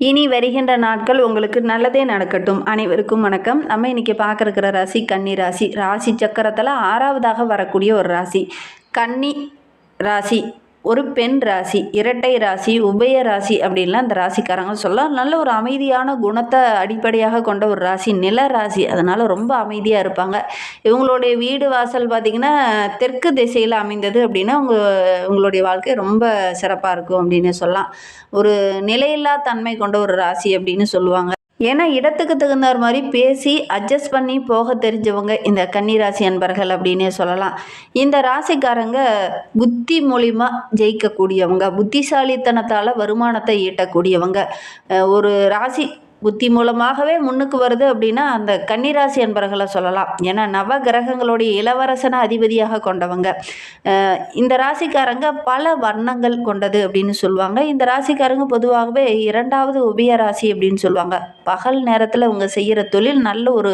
இனி வருகின்ற நாட்கள் உங்களுக்கு நல்லதே நடக்கட்டும். அனைவருக்கும் வணக்கம். நம்ம இன்னைக்கு பார்க்க ராசி கன்னி ராசி. ராசி சக்கரத்தில் 6வதாக வரக்கூடிய ஒரு ராசி கன்னி ராசி. ஒரு பெண் ராசி, இரட்டை ராசி, உபய ராசி அப்படின்லாம் அந்த ராசிக்காரங்க சொல்லலாம். நல்ல ஒரு அமைதியான குணத்தை அடிப்படையாக கொண்ட ஒரு ராசி, நில ராசி. அதனால் ரொம்ப அமைதியாக இருப்பாங்க. இவங்களுடைய வீடு வாசல் பார்த்திங்கன்னா தெற்கு திசையில் அமைந்தது அப்படின்னா உங்களுடைய வாழ்க்கை ரொம்ப சிறப்பாக இருக்கும் அப்படின்னு சொல்லலாம். ஒரு நிலையில்லா தன்மை கொண்ட ஒரு ராசி அப்படின்னு சொல்லுவாங்க. ஏன்னா இடத்துக்கு தகுந்தார் மாதிரி பேசி அட்ஜஸ்ட் பண்ணி போக தெரிஞ்சவங்க இந்த கன்னிராசி அன்பர்கள் அப்படின்னே சொல்லலாம். இந்த ராசிக்காரங்க புத்தி மூலிமா ஜெயிக்கக்கூடியவங்க, புத்திசாலித்தனத்தால் வருமானத்தை ஈட்டக்கூடியவங்க. ஒரு ராசி புத்தி மூலமாகவே முன்னுக்கு வருது அப்படின்னா அந்த கன்னிராசி அன்பர்களை சொல்லலாம். ஏன்னா நவ கிரகங்களுடைய இளவரசன அதிபதியாக கொண்டவங்க. இந்த ராசிக்காரங்க பல வர்ணங்கள் கொண்டது அப்படின்னு சொல்லுவாங்க. இந்த ராசிக்காரங்க பொதுவாகவே 2வது உபய ராசி அப்படின்னு சொல்லுவாங்க. பகல் நேரத்தில் அவங்க செய்கிற தொழில் நல்ல ஒரு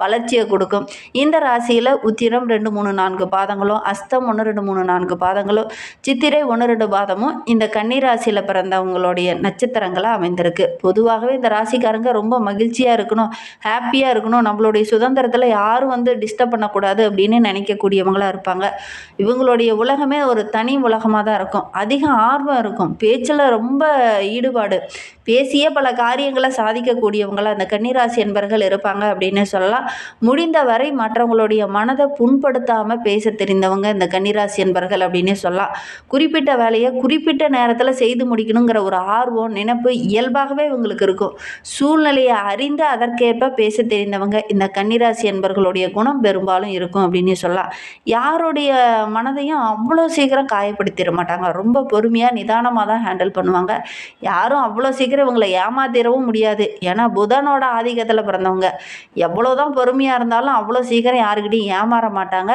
வளர்ச்சியை கொடுக்கும். இந்த ராசியில் உத்திரம் 2, 3, 4 பாதங்களும், அஸ்தம் 1, 2, 3, 4 பாதங்களும், சித்திரை 1, 2 பாதமும் இந்த கன்னிராசியில் பிறந்தவங்களுடைய நட்சத்திரங்களாக அமைந்திருக்கு. பொதுவாகவே இந்த ராசிக்காரங்க ரொம்ப மகிழ்ச்சியாக இருக்கணும், ஹாப்பியாக இருக்கணும், நம்மளுடைய சுதந்திரத்தில் யாரும் டிஸ்டர்ப் பண்ணக்கூடாது அப்படின்னு நினைக்கக்கூடியவங்களாக இருப்பாங்க. இவங்களுடைய உலகமே ஒரு தனி உலகமாக தான் இருக்கும். அதிக ஆர்வம் இருக்கும், பேச்சில் ரொம்ப ஈடுபாடு, பேசிய பல காரியங்களை சாதிக்கக்கூடியவங்களாக அந்த கன்னிராசி என்பர்கள் இருப்பாங்க அப்படின்னு சொல்லலாம். முடிந்தவரை மற்றவங்களுடைய மனதை புண்படுத்தாமல் பேச தெரிந்தவங்க இந்த கன்னிராசி என்பர்கள் அப்படின்னே சொல்லலாம். குறிப்பிட்ட வேலையை குறிப்பிட்ட நேரத்தில் செய்து முடிக்கணுங்கிற ஒரு ஆர்வம், நினைப்பு இயல்பாகவே இவங்களுக்கு இருக்கும். சூழ்நிலையை அறிந்து அதற்கேற்ப பேச தெரிந்தவங்க இந்த கன்னிராசி என்பர்களுடைய குணம் பெரும்பாலும் இருக்கும் அப்படின்னு சொல்லலாம். யாருடைய மனதையும் அவ்வளோ சீக்கிரம் காயப்படுத்திட மாட்டாங்க. ரொம்ப பொறுமையாக நிதானமாக தான் ஹேண்டில் பண்ணுவாங்க. யாரும் அவ்வளோ சீக்கிரம் இவங்களை ஏமாத்திடவும் முடியாது. ஏன்னா புதனோட ஆதிக்கத்தில் பிறந்தவங்க. எவ்வளோதான் பொறுமையாக இருந்தாலும் அவ்வளோ சீக்கிரம் யாருக்கிட்டையும் ஏமாற மாட்டாங்க.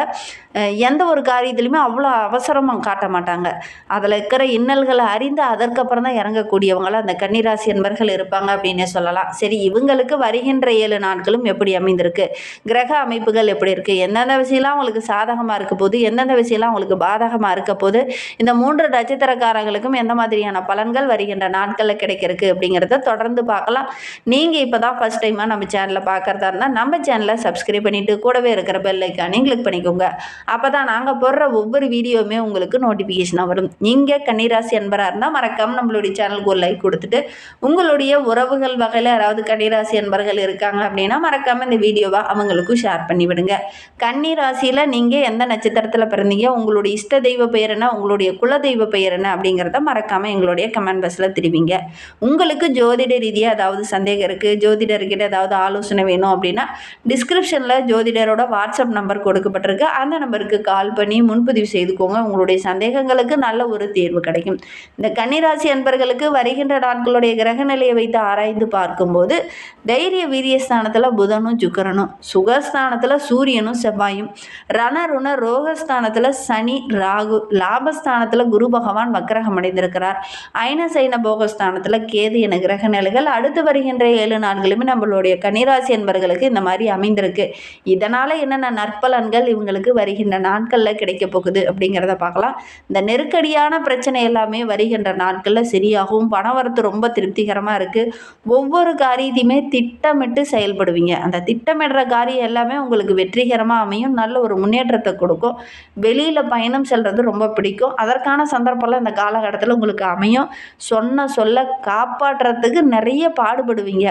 எந்த ஒரு காரியத்திலையுமே அவ்வளோ அவசரமாக காட்ட மாட்டாங்க. அதில் இருக்கிற இன்னல்களை அறிந்து அதற்கப்புறம் தான் இறங்கக்கூடியவங்களாம் அந்த கன்னிராசி என்பர்கள் இருப்பாங்க அப்படின்னு சொல்லலாம். சரி, இவங்களுக்கு வருகின்ற 7 நாட்களும் எப்படி அமைந்திருக்கு, கிரக அமைப்புகள் எப்படி இருக்குது, எந்தெந்த விஷயம்லாம் அவங்களுக்கு சாதகமாக இருக்க போது, எந்தெந்த விஷயம்லாம் அவங்களுக்கு பாதகமாக இருக்க போது, இந்த 3 நட்சத்திரக்காரங்களுக்கும் எந்த மாதிரியான பலன்கள் வருகின்ற நாட்களில் கிடைக்கிறதுக்கு அப்படிங்கிறத தொடர்ந்து பார்க்கலாம். நீங்கள் இப்போ தான் ஃபஸ்ட் டைமாக நம்ம சேனலில் பார்க்குறதா இருந்தால் நம்ம சேனலை சப்ஸ்கிரைப் பண்ணிவிட்டு கூடவே இருக்கிற பெல் ஐக்கானையும் கிளிக் பண்ணிக்கோங்க. அப்போ தான் நாங்கள் போடுற ஒவ்வொரு வீடியோவுமே உங்களுக்கு நோட்டிஃபிகேஷனாக வரும். நீங்கள் கன்னிராசி என்பராக இருந்தால் மறக்காமல் நம்மளுடைய சேனலுக்கு ஒரு லைக் கொடுத்துட்டு, உங்களுடைய உறவுகள் வகையில் யாராவது கன்னிராசி என்பர்கள் இருக்காங்க அப்படின்னா மறக்காமல் இந்த வீடியோவை அவங்களுக்கும் ஷேர் பண்ணி விடுங்க. கன்னிராசியில் நீங்கள் எந்த நட்சத்திரத்தில் பிறந்தீங்க, உங்களுடைய இஷ்ட தெய்வ பெயர் என்ன, உங்களுடைய குல தெய்வ பெயர் என்ன அப்படிங்கிறத மறக்காமல் எங்களுடைய கமெண்ட் பாக்ஸில் தெரிவிங்க. உங்களுக்கு ஜோதிட ரீதியாக ஏதாவது சந்தேகம் இருக்குது, ஜோதிடர்கிட்ட ஏதாவது ஆலோசனை வேணும் அப்படின்னா டிஸ்கிரிப்ஷனில் ஜோதிடரோட வாட்ஸ்அப் நம்பர் கொடுக்கப்பட்டிருக்கு. அந்த நம்பருக்கு கால் பண்ணி முன்பதிவு செய்துக்கோங்க. உங்களுடைய சந்தேகங்களுக்கு நல்ல ஒரு தீர்வு கிடைக்கும். இந்த கன்னிராசி அன்பர்களுக்கு வருகின்ற நாட்களுடைய கிரக நிலையை வைத்து ஆராய்ந்து பார்க்கும்போது தைரிய வீரியஸ்தானத்தில் புதனும் சுக்கிரனும், சுகஸ்தானத்தில் சூரியனும் செவ்வாயும், ரணருண ரோகஸ்தானத்தில் சனி ராகு, லாபஸ்தானத்தில் குரு பகவான் வக்ரகம் அடைந்திருக்கிறார். ஐனசைன போகஸ்தானத்தில் கேது என கிரக நிலைகள் அடுத்து வருகின்ற 7 நாட்களுமே நம்மளுடைய கன்னிராசி என்பர்களுக்கு இந்த மாதிரி அமைந்திருக்கு. இதனால் என்னென்ன நற்பலன்கள் இவங்களுக்கு வருகின்ற நாட்களில் கிடைக்க போகுது அப்படிங்கிறத பார்க்கலாம். இந்த நெருக்கடியான பிரச்சனை எல்லாமே வருகின்ற நாட்களில் சரியாகவும் பணவரத்து ரொம்ப திருப்திகரமாக இருக்குது. ஒவ்வொரு காரியத்தையுமே திட்டமிட்டு செயல்படுவீங்க. அந்த திட்டமிடுற காரியம் எல்லாமே உங்களுக்கு வெற்றிகரமாக அமையும், நல்ல ஒரு முன்னேற்றத்தை கொடுக்கும். வெளியில் பயணம் செல்வது ரொம்ப பிடிக்கும். அதற்கான சந்தர்ப்பம்லாம் இந்த காலகட்டத்தில் உங்களுக்கு அமையும். சொன்ன சொல்ல காப்பாற்றுறதுக்கு நிறைய பாடுபடுவீங்க.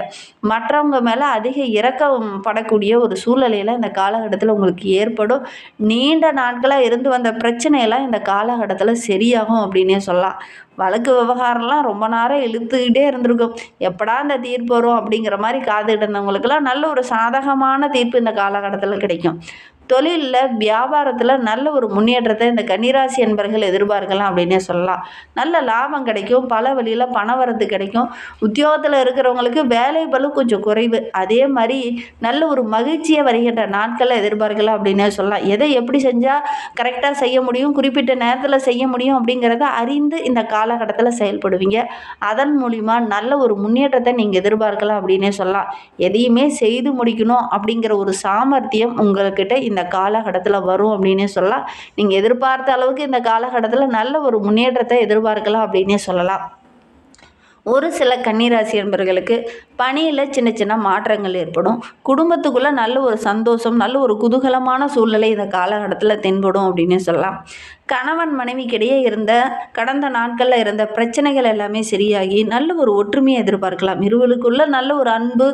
மற்றவங்க மேலே அதிக இரக்கம் படக்கூடிய ஒரு சூழ்நிலையில் இந்த காலகட்டத்தில் உங்களுக்கு ஏற்படும். நீண்ட நாட்களாக இருந்து வந்த பிரச்சனையெல்லாம் இந்த காலகட்டத்தில் சரியாகும் அப்படின்னே சொல்லலாம். வழக்கு விவகாரம்லாம் ரொம்ப நேரம் இழுத்துக்கிட்டே இருந்திருக்கும். எப்படா இந்த தீர்ப்பு வரும் அப்படிங்கிற மாதிரி காத்துக்கிட்டு இருந்தவங்களுக்கெல்லாம் நல்ல ஒரு சாதகமான தீர்ப்பு இந்த காலகட்டத்தில் கிடைக்கும். தொழிலில் வியாபாரத்தில் நல்ல ஒரு முன்னேற்றத்தை இந்த கன்னிராசி என்பர்கள் எதிர்பார்க்கலாம் அப்படின்னே சொல்லலாம். நல்ல லாபம் கிடைக்கும், பல வழியில் பணவரத்து கிடைக்கும். உத்தியோகத்தில் இருக்கிறவங்களுக்கு வேலை பளு கொஞ்சம் குறைவு. அதே மாதிரி நல்ல ஒரு மகிழ்ச்சியை வருகின்ற நாட்களில் எதிர்பார்க்கலாம் அப்படின்னே சொல்லலாம். எதை எப்படி செஞ்சால் கரெக்டாக செய்ய முடியும், குறிப்பிட்ட நேரத்தில் செய்ய முடியும் அப்படிங்கிறத அறிந்து இந்த காலகட்டத்தில் செயல்படுவீங்க. அதன் மூலிமா நல்ல ஒரு முன்னேற்றத்தை நீங்கள் எதிர்பார்க்கலாம் அப்படின்னே சொல்லலாம். எதையுமே செய்து முடிக்கணும் அப்படிங்கிற ஒரு சாமர்த்தியம் உங்கள்கிட்ட இந்த காலகட்டத்தில் வரும் அப்படின்னே சொல்லலாம். நீங்கள் எதிர்பார்த்த அளவுக்கு இந்த காலகட்டத்தில் நல்ல ஒரு முன்னேற்றத்தை எதிர்பார்க்கலாம் அப்படின்னே சொல்லலாம். ஒரு சில கன்னிராசி என்பவர்களுக்கு பணியில் சின்ன சின்ன மாற்றங்கள் ஏற்படும். குடும்பத்துக்குள்ளே நல்ல ஒரு சந்தோஷம், நல்ல ஒரு குதூகலமான சூழ்நிலை இந்த காலகட்டத்தில் தென்படும் அப்படின்னு சொல்லலாம். கணவன் மனைவிக்கிடையே இருந்த கடந்த நாட்களில் இருந்த பிரச்சனைகள் எல்லாமே சரியாகி நல்ல ஒரு ஒற்றுமையை எதிர்பார்க்கலாம். இருவருக்குள்ள நல்ல ஒரு அன்பு,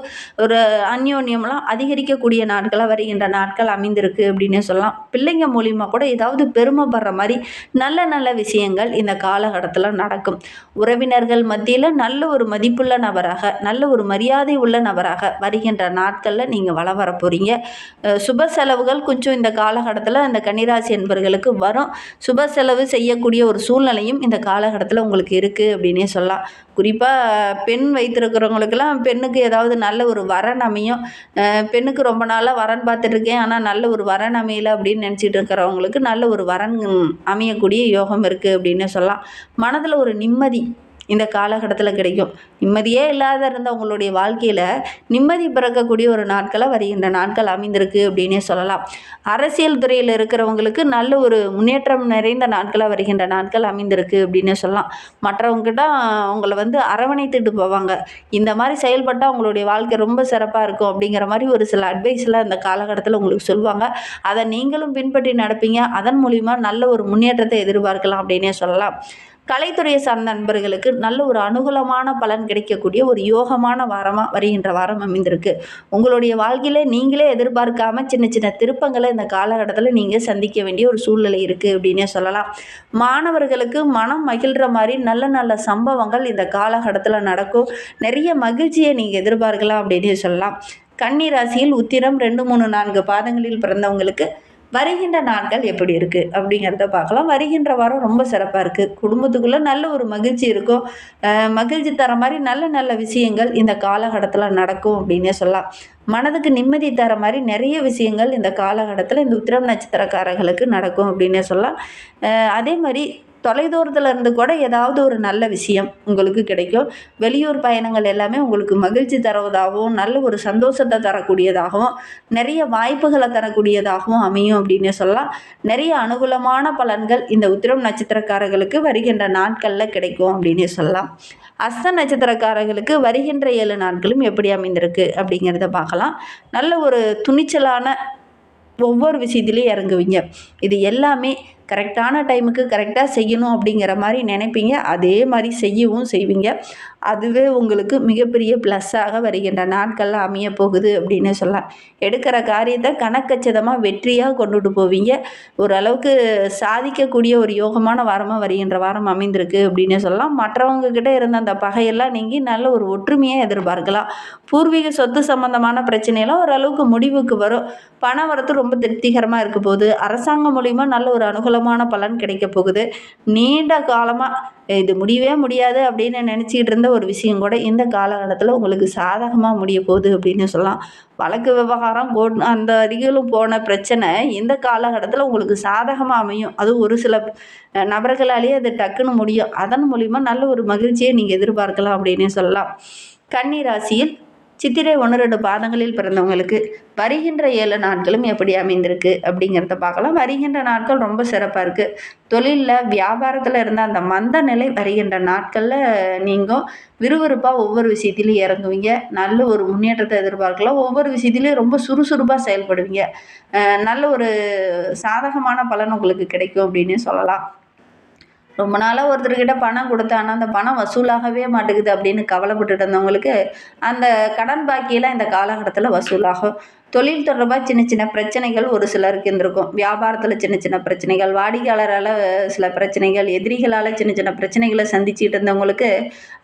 ஒரு அந்யோன்யம்லாம் அதிகரிக்கக்கூடிய நாட்களாக வருகின்ற நாட்கள் அமைந்திருக்கு அப்படின்னு சொல்லலாம். பிள்ளைங்க மூலிமா கூட ஏதாவது பெருமைப்படுற மாதிரி நல்ல நல்ல விஷயங்கள் இந்த காலகட்டத்தில் நடக்கும். உறவினர்கள் மத்தியில் நல்ல ஒரு மதிப்புள்ள நபராக, நல்ல ஒரு மரியாதை உள்ள நபராக வருகின்ற நாட்களில் நீங்கள் வள வர போகிறீங்க. சுப செலவுகள் கொஞ்சம் இந்த காலகட்டத்தில் இந்த கன்னிராசி என்பவர்களுக்கு வரும். சுப செலவு செய்யக்கூடிய ஒரு சூழ்நிலையும் இந்த காலகட்டத்தில் உங்களுக்கு இருக்குது அப்படின்னே சொல்லலாம். குறிப்பாக பெண் வைத்திருக்கிறவங்களுக்கெல்லாம் பெண்ணுக்கு ஏதாவது நல்ல ஒரு வரன் அமையும். பெண்ணுக்கு ரொம்ப நாளாக வரன் பார்த்துட்ருக்கேன், ஆனால் நல்ல ஒரு வரன் அமையலை அப்படின்னு நினச்சிட்டு இருக்கிறவங்களுக்கு நல்ல ஒரு வரன் அமையக்கூடிய யோகம் இருக்குது அப்படின்னு சொல்லலாம். மனதில் ஒரு நிம்மதி இந்த காலகட்டத்தில் கிடைக்கும். நிம்மதியே இல்லாத இருந்த உங்களுடைய வாழ்க்கையில் நிம்மதி பிறக்கக்கூடிய ஒரு நாட்களாக வருகின்ற நாட்கள் அமைந்திருக்கு அப்படின்னே சொல்லலாம். அரசியல் துறையில் இருக்கிறவங்களுக்கு நல்ல ஒரு முன்னேற்றம் நிறைந்த நாட்களாக வருகின்ற நாட்கள் அமைந்திருக்கு அப்படின்னு சொல்லலாம். மற்றவங்ககிட்ட உங்களை அரவணைத்துட்டு போவாங்க. இந்த மாதிரி செயல்பட்டால் உங்களுடைய வாழ்க்கை ரொம்ப சிறப்பாக இருக்கும் அப்படிங்கிற மாதிரி ஒரு சில அட்வைஸ்லாம் இந்த காலகட்டத்தில் உங்களுக்கு சொல்லுவாங்க. அதை நீங்களும் பின்பற்றி நடப்பீங்க. அதன் மூலிமா நல்ல ஒரு முன்னேற்றத்தை எதிர்பார்க்கலாம் அப்படின்னே சொல்லலாம். கலைத்துறையை சார்ந்த நண்பர்களுக்கு நல்ல ஒரு அனுகூலமான பலன் கிடைக்கக்கூடிய ஒரு யோகமான வாரமாக வருகின்ற வாரம் அமைந்திருக்கு. உங்களுடைய வாழ்க்கையில் நீங்களே எதிர்பார்க்காம சின்ன சின்ன திருப்பங்களை இந்த காலகட்டத்தில் நீங்கள் சந்திக்க வேண்டிய ஒரு சூழ்நிலை இருக்குது அப்படின்னே சொல்லலாம். மாணவர்களுக்கு மனம் மகிழ்கிற மாதிரி நல்ல நல்ல சம்பவங்கள் இந்த காலகட்டத்தில் நடக்கும். நிறைய மகிழ்ச்சியை நீங்கள் எதிர்பார்க்கலாம் அப்படின்னே சொல்லலாம். கன்னி ராசியில் உத்திரம் 2, 3, 4 பாதங்களில் பிறந்தவங்களுக்கு வருகின்ற நாட்கள் எப்படி இருக்குது அப்படிங்கிறத பார்க்கலாம். வருகின்ற வாரம் ரொம்ப சிறப்பாக இருக்குது. குடும்பத்துக்குள்ளே நல்ல ஒரு மகிழ்ச்சி இருக்கும். மகிழ்ச்சி தர மாதிரி நல்ல நல்ல விஷயங்கள் இந்த காலகட்டத்தில் நடக்கும் அப்படின்னே சொல்லலாம். மனதுக்கு நிம்மதி தர மாதிரி நிறைய விஷயங்கள் இந்த காலகட்டத்தில் இந்த உத்திரம் நட்சத்திரக்காரர்களுக்கு நடக்கும் அப்படின்னே சொல்லலாம். அதே மாதிரி தொலைதூரத்தில் இருந்து கூட ஏதாவது ஒரு நல்ல விஷயம் உங்களுக்கு கிடைக்கும். வெளியூர் பயணங்கள் எல்லாமே உங்களுக்கு மகிழ்ச்சி தருவதாகவும் நல்ல ஒரு சந்தோஷத்தை தரக்கூடியதாகவும் நிறைய வாய்ப்புகளை தரக்கூடியதாகவும் அமையும் அப்படின்னு சொல்லலாம். நிறைய அனுகூலமான பலன்கள் இந்த உத்திரம் நட்சத்திரக்காரர்களுக்கு வருகின்ற நாட்களில் கிடைக்கும் அப்படின்னு சொல்லலாம். அஸ்த நட்சத்திரக்காரர்களுக்கு வருகின்ற 7 நாட்களும் எப்படி அமைந்திருக்கு அப்படிங்கிறத பார்க்கலாம். நல்ல ஒரு துணிச்சலான ஒவ்வொரு விஷயத்துலையும் இறங்குவீங்க. இது எல்லாமே கரெக்டான டைமுக்கு கரெக்டாக செய்யணும் அப்படிங்கிற மாதிரி நினைப்பீங்க. அதே மாதிரி செய்யவும் செய்வீங்க. அதுவே உங்களுக்கு மிகப்பெரிய ப்ளஸ்ஸாக வருகின்ற நாட்களில் அமைய போகுது அப்படின்னு சொல்லலாம். எடுக்கிற காரியத்தை கணக்கச்சிதமாக வெற்றியாக கொண்டுட்டு போவீங்க. ஓரளவுக்கு சாதிக்கக்கூடிய ஒரு யோகமான வாரமாக வருகின்ற வாரம் அமைந்திருக்கு அப்படின்னு சொல்லலாம். மற்றவங்கக்கிட்ட இருந்த அந்த பகையெல்லாம் நீங்கி நல்ல ஒரு ஒற்றுமையாக எதிர்பார்க்கலாம். பூர்வீக சொத்து சம்பந்தமான பிரச்சனையெல்லாம் ஓரளவுக்கு முடிவுக்கு வரும். பண வரத்து ரொம்ப திருப்திகரமாக இருக்க போகுது. அரசாங்கம் மூலிமா நல்ல ஒரு அனுகூலமான பலன் கிடைக்க போகுது. நீண்ட காலமாக இது முடியவே முடியாது அப்படின்னு நினச்சிக்கிட்டு இருந்த ஒரு விஷயம் கூட இந்த காலகட்டத்தில் உங்களுக்கு சாதகமாக முடிய போகுது அப்படின்னு சொல்லலாம். வழக்கு விவகாரம் அந்த அருகிலும் போன பிரச்சனை இந்த காலகட்டத்தில் உங்களுக்கு சாதகமாக அமையும். அதுவும் ஒரு சில நபர்களாலேயே அது டக்குன்னு முடியும். அதன் மூலிமா நல்ல ஒரு மகிழ்ச்சியை நீங்கள் எதிர்பார்க்கலாம் அப்படின்னு சொல்லலாம். கன்னி ராசியில் சித்திரை 1, 2 பாதங்களில் பிறந்தவங்களுக்கு வருகின்ற 7 நாட்களும் எப்படி அமைந்திருக்கு அப்படிங்கிறத பார்க்கலாம். வருகின்ற நாட்கள் ரொம்ப சிறப்பாக இருக்குது. தொழிலில் வியாபாரத்தில் இருந்த அந்த மந்த நிலை வருகின்ற நாட்களில் நீங்கள் விறுவிறுப்பாக ஒவ்வொரு விஷயத்திலையும் இறங்குவீங்க. நல்ல ஒரு முன்னேற்றத்தை எதிர்பார்க்கலாம். ஒவ்வொரு விஷயத்திலையும் ரொம்ப சுறுசுறுப்பாக செயல்படுவீங்க. நல்ல ஒரு சாதகமான பலன் உங்களுக்கு கிடைக்கும் அப்படின்னு சொல்லலாம். ரொம்ப நாளாக ஒருத்தர்கிட்ட பணம் கொடுத்தானா அந்த பணம் வசூலாகவே மாட்டேங்குது அப்படின்னு கவலைப்பட்டுட்டு இருந்தவங்களுக்கு அந்த கடன் பாக்கியெல்லாம் இந்த காலகட்டத்தில் வசூலாகும். தொழில் தொடர்பாக சின்ன சின்ன பிரச்சனைகள் ஒரு சிலருக்கு இருந்திருக்கும். வியாபாரத்தில் சின்ன சின்ன பிரச்சனைகள், வாடிக்கையாளரால் சில பிரச்சனைகள், எதிரிகளால் சின்ன சின்ன பிரச்சனைகளை சந்திச்சுட்டு இருந்தவங்களுக்கு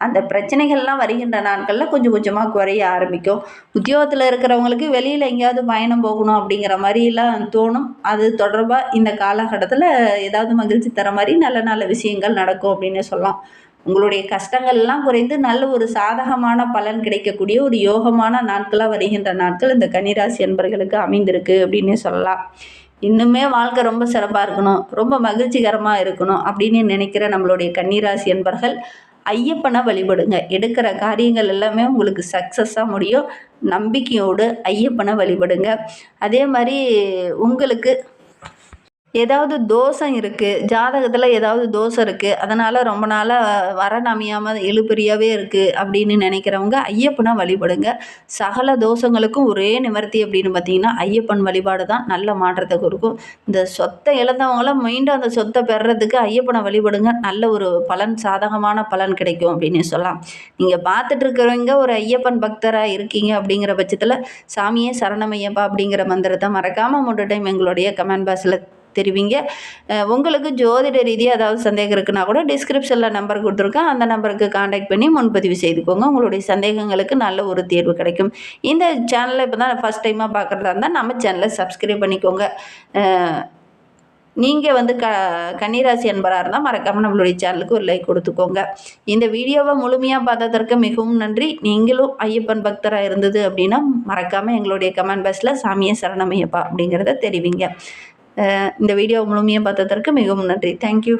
அந்த பிரச்சனைகள்லாம் வருகின்ற நாட்களில் கொஞ்சம் கொஞ்சமாக குறைய ஆரம்பிக்கும். உத்தியோகத்தில் இருக்கிறவங்களுக்கு வெளியில் எங்கேயாவது பயணம் போகணும் அப்படிங்கிற மாதிரிலாம் தோணும். அது தொடர்பாக இந்த காலகட்டத்தில் ஏதாவது மகிழ்ச்சி தர மாதிரி நல்ல நல்ல விஷயங்கள் நடக்கும் அப்படின்னு சொல்லலாம். உங்களுடைய கஷ்டங்கள்லாம் குறைந்து நல்ல ஒரு சாதகமான பலன் கிடைக்கக்கூடிய ஒரு யோகமான நாட்களாக வருகின்ற நாட்கள் இந்த கன்னிராசி என்பர்களுக்கு அமைந்திருக்கு அப்படின்னு சொல்லலாம். இன்னுமே வாழ்க்கை ரொம்ப சிறப்பாக இருக்கணும், ரொம்ப மகிழ்ச்சிகரமாக இருக்கணும் அப்படின்னு நினைக்கிற நம்மளுடைய கன்னிராசி என்பர்கள் ஐயப்பனை வழிபடுங்க. எடுக்கிற காரியங்கள் எல்லாமே உங்களுக்கு சக்ஸஸாக முடியும். நம்பிக்கையோடு ஐயப்பனை வழிபடுங்க. அதே மாதிரி உங்களுக்கு ஏதாவது தோஷம் இருக்குது, ஜாதகத்தில் ஏதாவது தோஷம் இருக்குது, அதனால் ரொம்ப நாளாக வரன் அமையாமல் இழுபறியாகவே இருக்குது அப்படின்னு நினைக்கிறவங்க ஐயப்பனை வழிபடுங்க. சகல தோஷங்களுக்கும் ஒரே நிவர்த்தி அப்படின்னு பார்த்தீங்கன்னா ஐயப்பன் வழிபாடு தான் நல்ல மாற்றத்தை கொடுக்கும். இந்த சொத்தை இழந்தவங்களாம் மீண்டும் அந்த சொத்தை பெறுறதுக்கு ஐயப்பனை வழிபடுங்க. நல்ல ஒரு பலன், சாதகமான பலன் கிடைக்கும் அப்படின்னு சொல்லலாம். நீங்கள் பார்த்துட்டு இருக்கிறவங்க ஒரு ஐயப்பன் பக்தராக இருக்கீங்க அப்படிங்கிற பட்சத்தில் சாமியே சரணமையப்பா அப்படிங்கிற மந்திரத்தை மறக்காமல் 3 டைம் எங்களுடைய கமெண்ட் பாக்ஸில் தெரிவிங்க. உங்களுக்கு ஜோதிட ரீதியாக ஏதாவது சந்தேகம் இருக்குன்னா கூட டிஸ்கிரிப்ஷனில் நம்பர் கொடுத்துருக்கேன். அந்த நம்பருக்கு காண்டாக்ட் பண்ணி முன்பதிவு செய்துக்கோங்க. உங்களுடைய சந்தேகங்களுக்கு நல்ல ஒரு தீர்வு கிடைக்கும். இந்த சேனலை இப்போ தான் ஃபஸ்ட் டைமாக பார்க்குறதா இருந்தால் நம்ம சேனலை சப்ஸ்கிரைப் பண்ணிக்கோங்க. நீங்கள் வந்து கன்னிராசி அன்பராக இருந்தால் மறக்காமல் நம்மளுடைய சேனலுக்கு ஒரு லைக் கொடுத்துக்கோங்க. இந்த வீடியோவை முழுமையாக பார்த்ததற்கு மிகவும் நன்றி. நீங்களும் ஐயப்பன் பக்தராக இருந்தது அப்படின்னா மறக்காமல் எங்களுடைய கமெண்ட் பாக்ஸில் சாமியே சரணமையப்பா அப்படிங்கிறத தெரிவிங்க. இந்த வீடியோவை முழுமையாக பார்த்ததற்கு மிகவும் நன்றி. தேங்க்யூ.